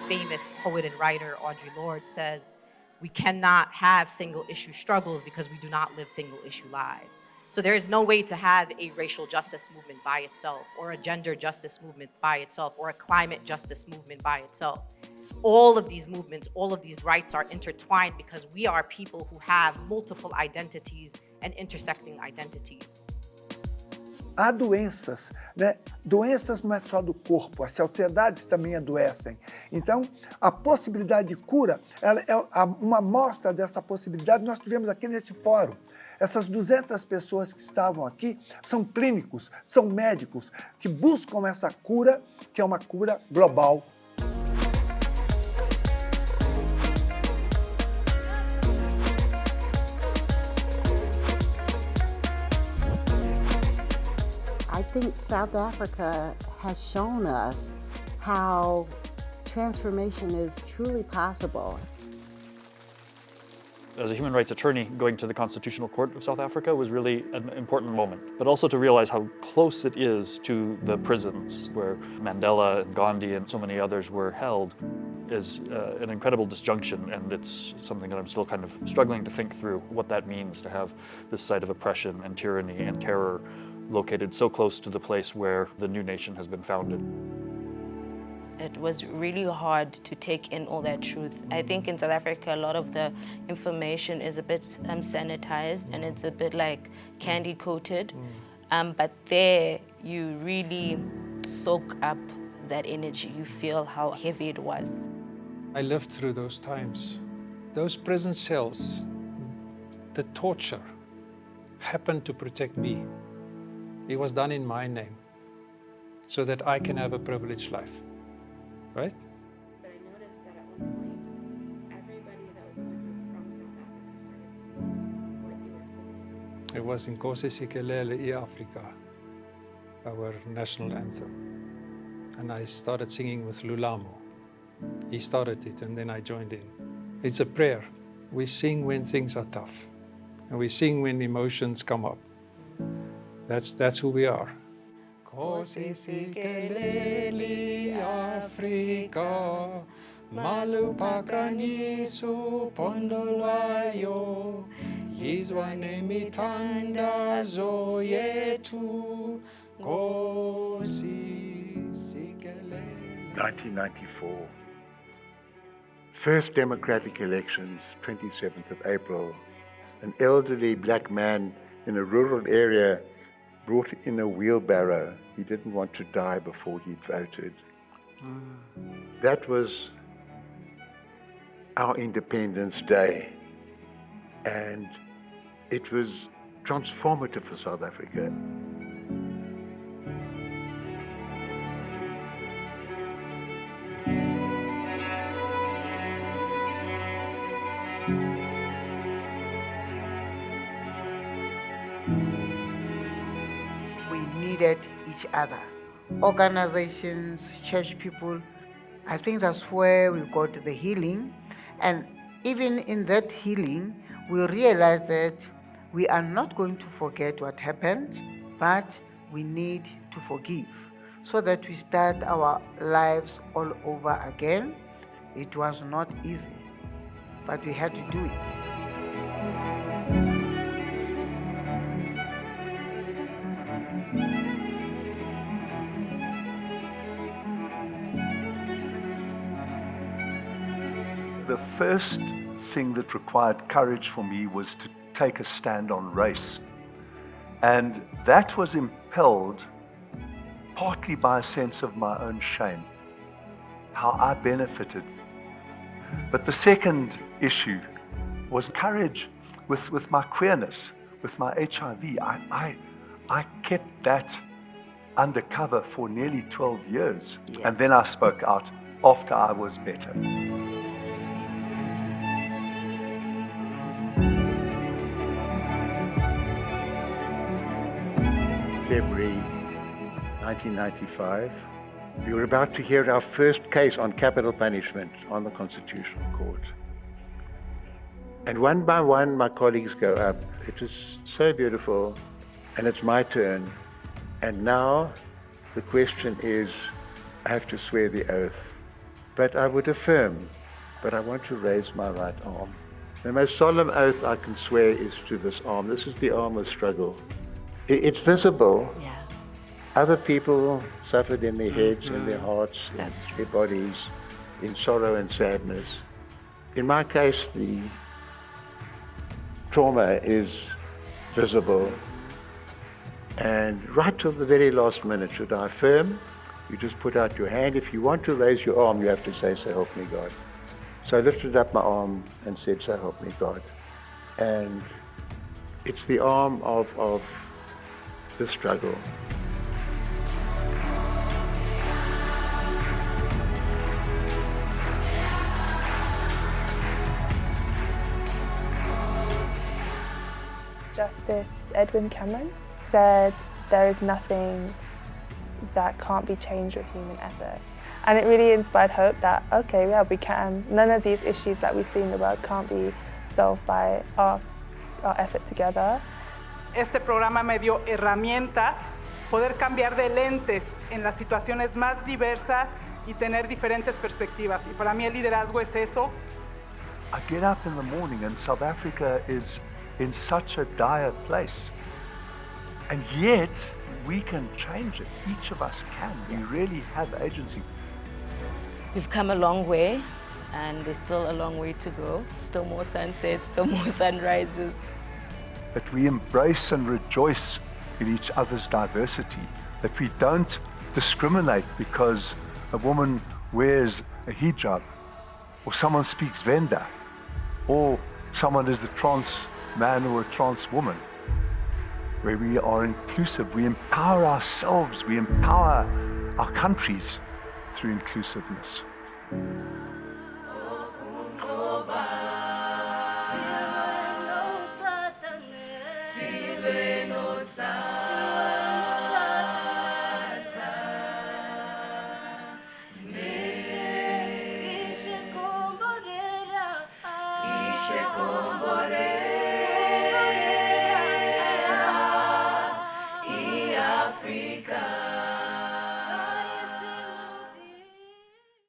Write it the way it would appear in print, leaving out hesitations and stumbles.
famous poet and writer Audre Lorde says, we cannot have single issue struggles because we do not live single issue lives. So there is no way to have a racial justice movement by itself, or a gender justice movement by itself, or a climate justice movement by itself. All of these movements, all of these rights are intertwined because we are people who have multiple identities and intersecting identities. Há doenças, né? Doenças não é só do corpo, as sociedades também adoecem. Então, a possibilidade de cura, ela é uma amostra dessa possibilidade nós tivemos aqui nesse fórum. Essas 200 pessoas que estavam aqui são clínicos, são médicos, que buscam essa cura, que é uma cura global. I think South Africa has shown us how transformation is truly possible. As a human rights attorney, going to the Constitutional Court of South Africa was really an important moment, but also to realize how close it is to the prisons where Mandela and Gandhi and so many others were held is an incredible disjunction, and it's something that I'm still kind of struggling to think through what that means to have this site of oppression and tyranny and terror located so close to the place where the new nation has been founded. It was really hard to take in all that truth. I think in South Africa, a lot of the information is a bit sanitized and it's a bit like candy coated. But there, you really soak up that energy. You feel how heavy it was. I lived through those times. Those prison cells, the torture happened to protect me. It was done in my name so that I can have a privileged life. Right? But I noticed that at one point, everybody that was in the group from South Africa started singing what you were singing. It was Nkosi Sikelel' iAfrika, our national anthem. And I started singing with Lulamo. He started it and then I joined in. It's a prayer. We sing when things are tough. And we sing when emotions come up. That's who we are. Nkosi Sikelel' iAfrika, maluphakanyiswa uphondo lwayo, yizwa nemithandazo yethu, Nkosi Sikelel'. 1994. First democratic elections, 27th of April. An elderly black man in a rural area brought in a wheelbarrow. He didn't want to die before he'd voted. That was our Independence Day. And it was transformative for South Africa. Needed each other. Organizations, church people, I think that's where we got the healing. And even in that healing, we realized that we are not going to forget what happened, but we need to forgive so that we start our lives all over again. It was not easy, but we had to do it. The first thing that required courage for me was to take a stand on race. And that was impelled partly by a sense of my own shame, how I benefited. But the second issue was courage with my queerness, with my HIV. I kept that undercover for nearly 12 years. Yeah. And then I spoke out after I was better. February 1995. We were about to hear our first case on capital punishment on the Constitutional Court. And one by one, my colleagues go up. It was so beautiful, and it's my turn. And now the question is, I have to swear the oath. but I would affirm, but I want to raise my right arm. The most solemn oath I can swear is to this arm. This is the arm of struggle. It's visible. Yes. Other people suffered in their heads, in their hearts, in their bodies, in sorrow and sadness. In my case, the trauma is visible. And right till the very last minute, should I affirm, you just put out your hand. If you want to raise your arm, you have to say, "So help me God." So I lifted up my arm and said, "So help me God." And it's the arm of the struggle. Justice Edwin Cameron said there is nothing that can't be changed with human effort. And it really inspired hope that, okay, yeah, we can. None of these issues that we see in the world can't be solved by our effort together. Este programa me dio herramientas, poder cambiar de lentes en las situaciones más diversas y tener diferentes perspectivas. Y para mí el liderazgo es eso. I get up in the morning and South Africa is in such a dire place. And yet, we can change it. Each of us can. We really have agency. We've come a long way, and there's still a long way to go. Still more sunsets, still more sunrises. That we embrace and rejoice in each other's diversity. That we don't discriminate because a woman wears a hijab, or someone speaks Venda, or someone is a trans man or a trans woman. Where we are inclusive, we empower ourselves, we empower our countries through inclusiveness.